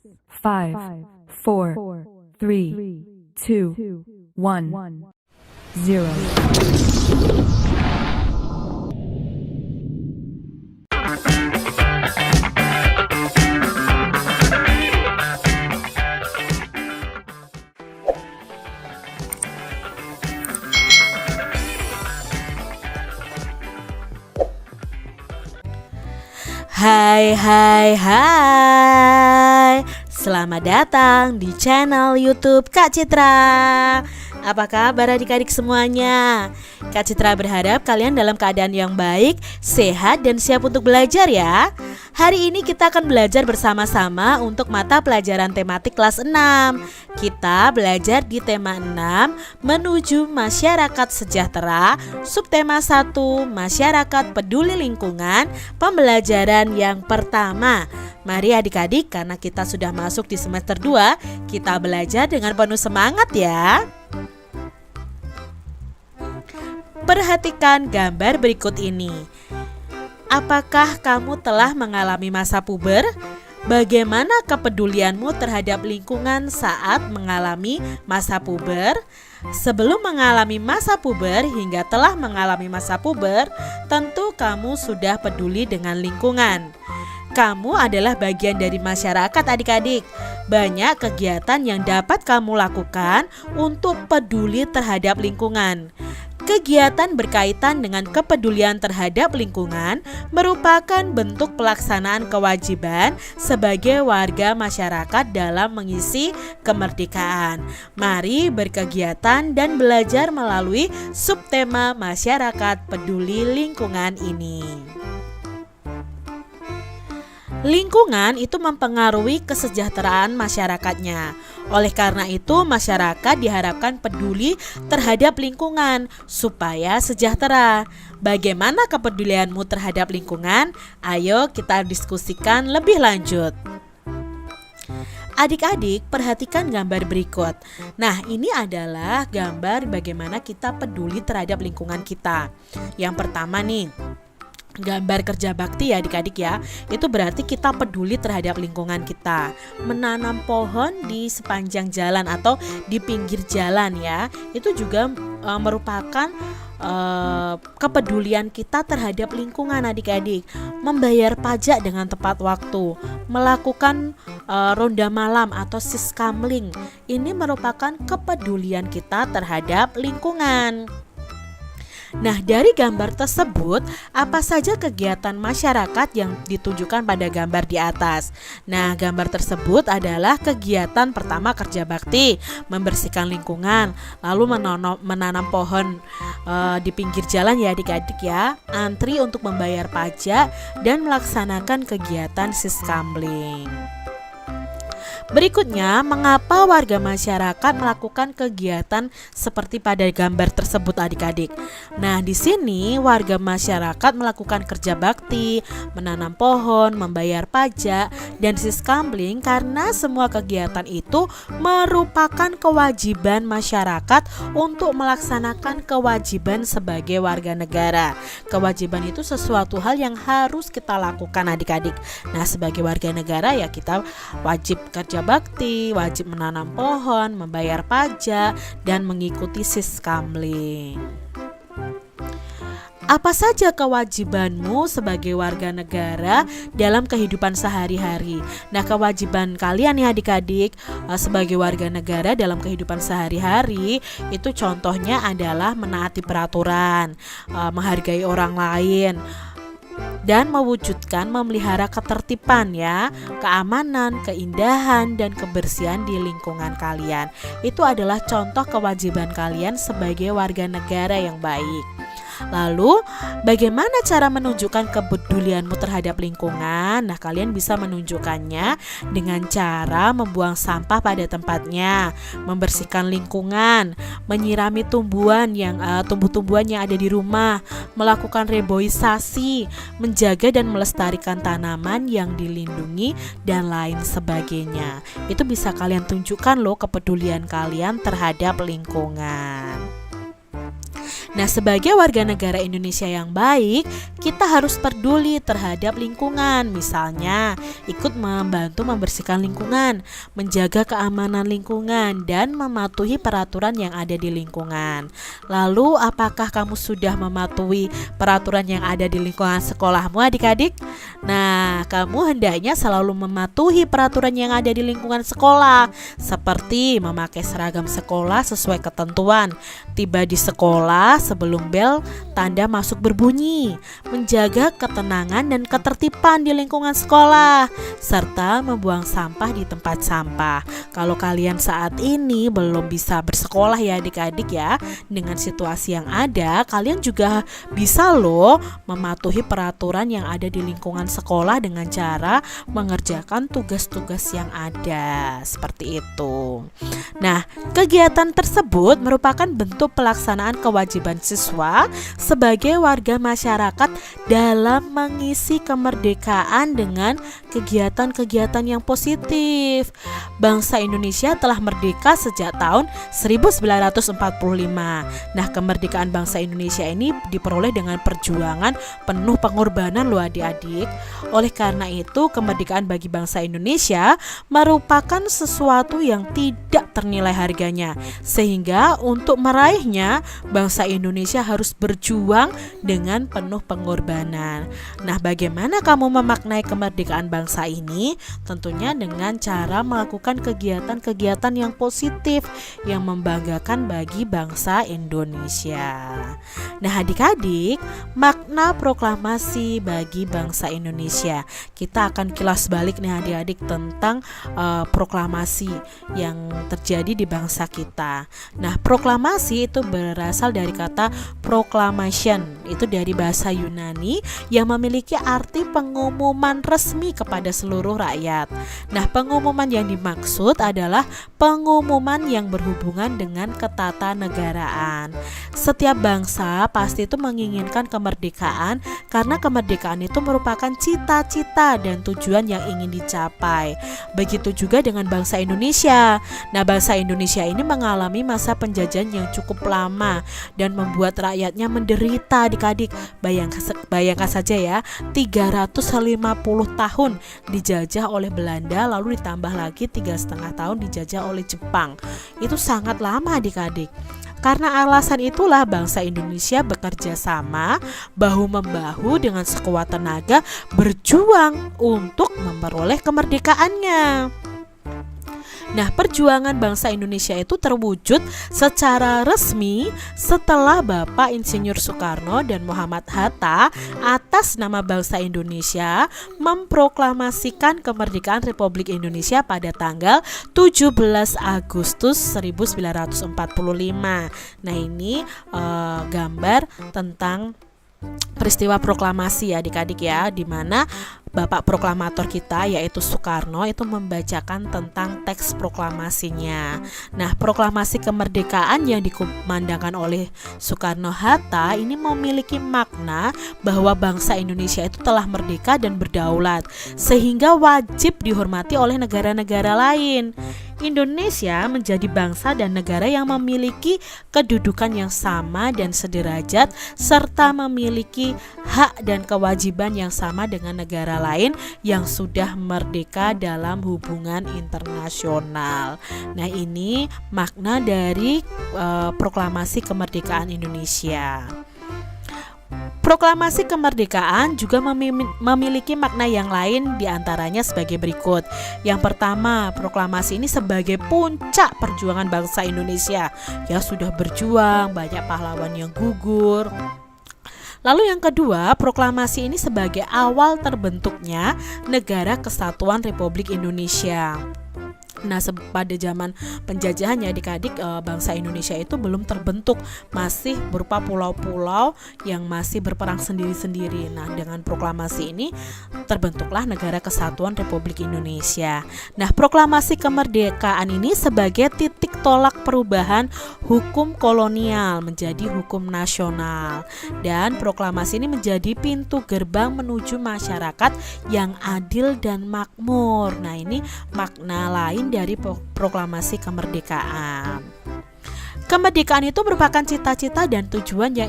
5, 4, 3, 2, 1, 0. Hai, selamat datang di channel YouTube Kak Citra. Apa kabar adik-adik semuanya? Kak Citra berharap kalian dalam keadaan yang baik, sehat, dan siap untuk belajar ya. Hari ini kita akan belajar bersama-sama untuk mata pelajaran tematik kelas 6. Kita belajar di tema 6, menuju masyarakat sejahtera, subtema 1, masyarakat peduli lingkungan, pembelajaran yang pertama. Mari adik-adik, karena kita sudah masuk di semester 2, kita belajar dengan penuh semangat ya. Perhatikan gambar berikut ini. Apakah kamu telah mengalami masa puber? Bagaimana kepedulianmu terhadap lingkungan saat mengalami masa puber? Sebelum mengalami masa puber hingga telah mengalami masa puber, tentu kamu sudah peduli dengan lingkungan. Kamu adalah bagian dari masyarakat adik-adik. Banyak kegiatan yang dapat kamu lakukan untuk peduli terhadap lingkungan. Kegiatan berkaitan dengan kepedulian terhadap lingkungan merupakan bentuk pelaksanaan kewajiban sebagai warga masyarakat dalam mengisi kemerdekaan. Mari berkegiatan dan belajar melalui subtema masyarakat peduli lingkungan ini. Lingkungan itu mempengaruhi kesejahteraan masyarakatnya. Oleh karena itu, masyarakat diharapkan peduli terhadap lingkungan supaya sejahtera. Bagaimana kepedulianmu terhadap lingkungan? Ayo kita diskusikan lebih lanjut. Adik-adik, perhatikan gambar berikut. Nah, ini adalah gambar bagaimana kita peduli terhadap lingkungan kita. Yang pertama nih, gambar kerja bakti ya adik-adik ya. Itu berarti kita peduli terhadap lingkungan kita. Menanam pohon di sepanjang jalan atau di pinggir jalan ya. Itu juga merupakan kepedulian kita terhadap lingkungan adik-adik. Membayar pajak dengan tepat waktu, melakukan ronda malam atau siskamling. Ini merupakan kepedulian kita terhadap lingkungan. Nah, dari gambar tersebut, apa saja kegiatan masyarakat yang ditunjukkan pada gambar di atas? Nah, gambar tersebut adalah kegiatan pertama kerja bakti, membersihkan lingkungan, lalu menanam pohon di pinggir jalan ya adik-adik ya, antri untuk membayar pajak, dan melaksanakan kegiatan siskamling. Berikutnya, mengapa warga masyarakat melakukan kegiatan seperti pada gambar tersebut adik-adik? Nah, di sini warga masyarakat melakukan kerja bakti, menanam pohon, membayar pajak, dan siskamling karena semua kegiatan itu merupakan kewajiban masyarakat untuk melaksanakan kewajiban sebagai warga negara. Kewajiban itu sesuatu hal yang harus kita lakukan adik-adik. Nah, sebagai warga negara ya kita wajib kerja bakti, wajib menanam pohon, membayar pajak, dan mengikuti siskamling. Apa saja kewajibanmu sebagai warga negara dalam kehidupan sehari-hari? Nah, kewajiban kalian ya adik-adik sebagai warga negara dalam kehidupan sehari-hari itu contohnya adalah menaati peraturan, menghargai orang lain, dan mewujudkan memelihara ketertiban ya, keamanan, keindahan, dan kebersihan di lingkungan kalian. Itu adalah contoh kewajiban kalian sebagai warga negara yang baik. Lalu, bagaimana cara menunjukkan kepedulianmu terhadap lingkungan? Nah, kalian bisa menunjukkannya dengan cara membuang sampah pada tempatnya, membersihkan lingkungan, menyirami tumbuh-tumbuhan yang ada di rumah, melakukan reboisasi, menjaga dan melestarikan tanaman yang dilindungi, dan lain sebagainya. Itu bisa kalian tunjukkan loh kepedulian kalian terhadap lingkungan. Nah, sebagai warga negara Indonesia yang baik, kita harus peduli terhadap lingkungan. Misalnya, ikut membantu membersihkan lingkungan, menjaga keamanan lingkungan, dan mematuhi peraturan yang ada di lingkungan. Lalu, apakah kamu sudah mematuhi peraturan yang ada di lingkungan sekolahmu, adik-adik? Nah, kamu hendaknya selalu mematuhi peraturan yang ada di lingkungan sekolah, seperti memakai seragam sekolah sesuai ketentuan, tiba di sekolah sebelum bel tanda masuk berbunyi, menjaga ketenangan dan ketertiban di lingkungan sekolah, serta membuang sampah di tempat sampah. Kalau kalian saat ini belum bisa bersekolah ya adik-adik ya, dengan situasi yang ada, kalian juga bisa loh mematuhi peraturan yang ada di lingkungan sekolah dengan cara mengerjakan tugas-tugas yang ada, seperti itu. Nah, kegiatan tersebut merupakan bentuk pelaksanaan kewajiban siswa sebagai warga masyarakat dalam mengisi kemerdekaan dengan kegiatan-kegiatan yang positif. Bangsa Indonesia telah merdeka sejak tahun 1945. Nah, kemerdekaan bangsa Indonesia ini diperoleh dengan perjuangan penuh pengorbanan loh adik-adik. Oleh karena itu, kemerdekaan bagi bangsa Indonesia merupakan sesuatu yang tidak ternilai harganya. Sehingga untuk meraihnya, bangsa Indonesia harus berjuang dengan penuh pengorbanan. Nah, bagaimana kamu memaknai kemerdekaan bangsa ini? Tentunya dengan cara melakukan kegiatan-kegiatan yang positif yang membanggakan bagi bangsa Indonesia. Nah, adik-adik, makna proklamasi bagi bangsa Indonesia. Kita akan kilas balik nih adik-adik tentang proklamasi yang terjadi di bangsa kita. Nah, proklamasi itu berasal dari kata proclamation, itu dari bahasa Yunani yang memiliki arti pengumuman resmi kepada seluruh rakyat. Nah, pengumuman yang dimaksud adalah pengumuman yang berhubungan dengan ketatanegaraan. Setiap bangsa pasti itu menginginkan kemerdekaan karena kemerdekaan itu merupakan cita-cita dan tujuan yang ingin dicapai. Begitu juga dengan bangsa Indonesia. Nah, bangsa Indonesia ini mengalami masa penjajahan yang cukup lama dan membuat rakyatnya menderita adik-adik. Bayangkan saja ya, 350 tahun dijajah oleh Belanda, lalu ditambah lagi 3,5 tahun dijajah oleh Jepang. Itu sangat lama adik-adik. Karena alasan itulah bangsa Indonesia bekerja sama bahu-membahu dengan sekuat tenaga berjuang untuk memperoleh kemerdekaannya. Nah, perjuangan bangsa Indonesia itu terwujud secara resmi setelah Bapak Insinyur Soekarno dan Muhammad Hatta atas nama bangsa Indonesia memproklamasikan kemerdekaan Republik Indonesia pada tanggal 17 Agustus 1945. Nah, ini gambar tentang peristiwa proklamasi adik-adik ya, di mana Bapak proklamator kita yaitu Soekarno itu membacakan tentang teks proklamasinya. Nah, proklamasi kemerdekaan yang dikumandangkan oleh Soekarno-Hatta ini memiliki makna bahwa bangsa Indonesia itu telah merdeka dan berdaulat, sehingga wajib dihormati oleh negara-negara lain. Indonesia menjadi bangsa dan negara yang memiliki kedudukan yang sama dan sederajat, serta memiliki hak dan kewajiban yang sama dengan negara lain yang sudah merdeka dalam hubungan internasional. Nah, ini makna dari proklamasi kemerdekaan Indonesia. Proklamasi kemerdekaan juga memiliki makna yang lain, diantaranya sebagai berikut. Yang pertama, proklamasi ini sebagai puncak perjuangan bangsa Indonesia. Ya, sudah berjuang, banyak pahlawan yang gugur. Lalu yang kedua, proklamasi ini sebagai awal terbentuknya Negara Kesatuan Republik Indonesia. Nah, pada zaman penjajahan ya adik-adik, bangsa Indonesia itu belum terbentuk, masih berupa pulau-pulau yang masih berperang sendiri-sendiri. Nah, dengan proklamasi ini terbentuklah Negara Kesatuan Republik Indonesia. Nah, proklamasi kemerdekaan ini sebagai titik tolak perubahan hukum kolonial menjadi hukum nasional, dan proklamasi ini menjadi pintu gerbang menuju masyarakat yang adil dan makmur. Nah, ini makna lain dari proklamasi kemerdekaan. Kemerdekaan itu merupakan cita-cita dan tujuan yang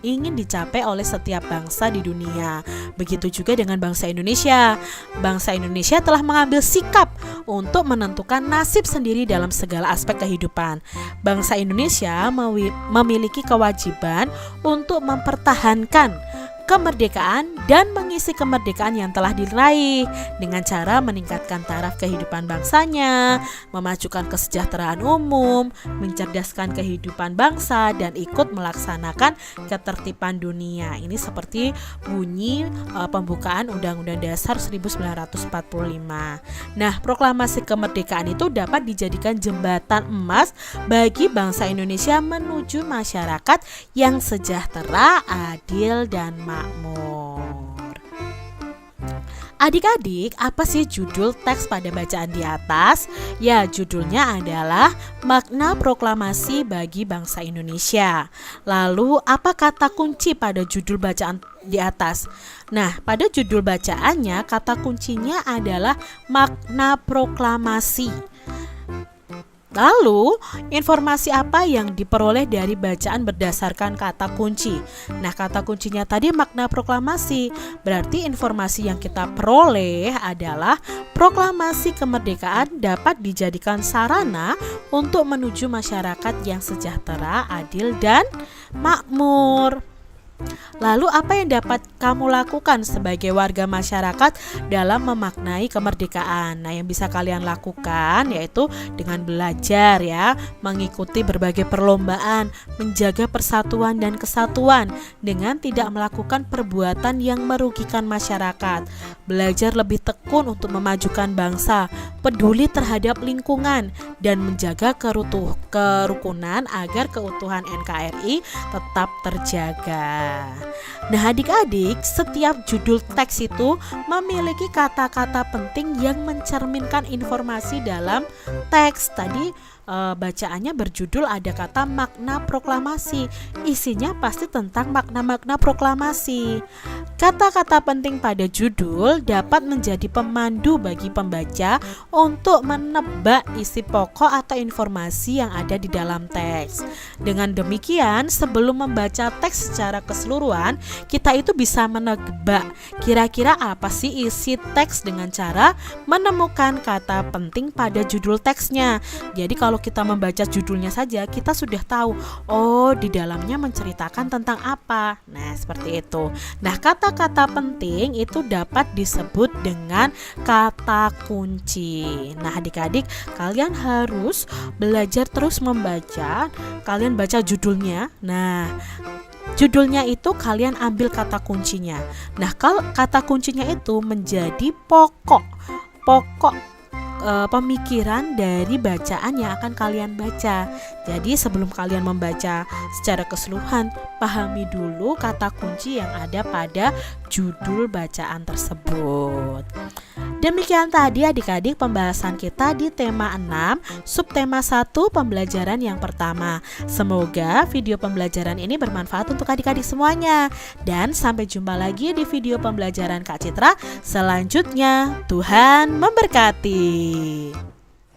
ingin dicapai oleh setiap bangsa di dunia. Begitu juga dengan bangsa Indonesia. Bangsa Indonesia telah mengambil sikap untuk menentukan nasib sendiri dalam segala aspek kehidupan. Bangsa Indonesia memiliki kewajiban untuk mempertahankan kemerdekaan dan mengisi kemerdekaan yang telah diraih dengan cara meningkatkan taraf kehidupan bangsanya, memajukan kesejahteraan umum, mencerdaskan kehidupan bangsa, dan ikut melaksanakan ketertiban dunia. Ini seperti bunyi pembukaan Undang-Undang Dasar 1945. Nah, proklamasi kemerdekaan itu dapat dijadikan jembatan emas bagi bangsa Indonesia menuju masyarakat yang sejahtera, adil, dan makmur. Adik-adik, apa sih judul teks pada bacaan di atas? Ya, judulnya adalah Makna Proklamasi bagi Bangsa Indonesia. Lalu, apa kata kunci pada judul bacaan di atas? Nah, pada judul bacaannya, kata kuncinya adalah makna proklamasi. Lalu, informasi apa yang diperoleh dari bacaan berdasarkan kata kunci? Nah, kata kuncinya tadi makna proklamasi. Berarti informasi yang kita peroleh adalah proklamasi kemerdekaan dapat dijadikan sarana untuk menuju masyarakat yang sejahtera, adil, dan makmur. Lalu apa yang dapat kamu lakukan sebagai warga masyarakat dalam memaknai kemerdekaan? Nah, yang bisa kalian lakukan yaitu dengan belajar ya, mengikuti berbagai perlombaan, menjaga persatuan dan kesatuan dengan tidak melakukan perbuatan yang merugikan masyarakat, belajar lebih tekun untuk memajukan bangsa, peduli terhadap lingkungan, dan menjaga kerukunan agar keutuhan NKRI tetap terjaga. Nah, adik-adik, setiap judul teks itu memiliki kata-kata penting yang mencerminkan informasi dalam teks. Tadi bacaannya berjudul ada kata makna proklamasi. Isinya pasti tentang makna-makna proklamasi. Kata-kata penting pada judul dapat menjadi pemandu bagi pembaca untuk menebak isi pokok atau informasi yang ada di dalam teks. Dengan demikian, sebelum membaca teks secara keseluruhan, kita itu bisa menebak kira-kira apa sih isi teks dengan cara menemukan kata penting pada judul teksnya. Jadi kalau kita membaca judulnya saja, kita sudah tahu, oh di dalamnya menceritakan tentang apa. Nah, seperti itu. Nah, kata-kata penting itu dapat disebut dengan kata kunci. Nah, adik-adik, kalian harus belajar terus membaca. Kalian baca judulnya. Nah, judulnya itu kalian ambil kata kuncinya. Nah, kalau kata kuncinya itu menjadi pokok pemikiran dari bacaan yang akan kalian baca. Jadi sebelum kalian membaca secara keseluruhan, pahami dulu kata kunci yang ada pada judul bacaan tersebut. Demikian tadi adik-adik pembahasan kita di tema 6, subtema 1 pembelajaran yang pertama. Semoga video pembelajaran ini bermanfaat untuk adik-adik semuanya. Dan sampai jumpa lagi di video pembelajaran Kak Citra selanjutnya. Tuhan memberkati.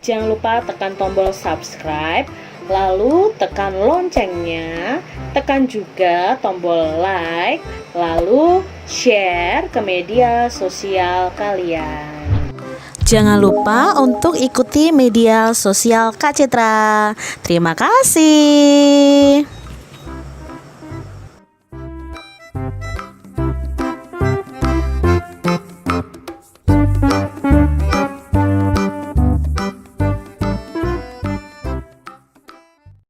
Jangan lupa tekan tombol subscribe, lalu tekan loncengnya, tekan juga tombol like, lalu share ke media sosial kalian. Jangan lupa untuk ikuti media sosial Kak Citra. Terima kasih.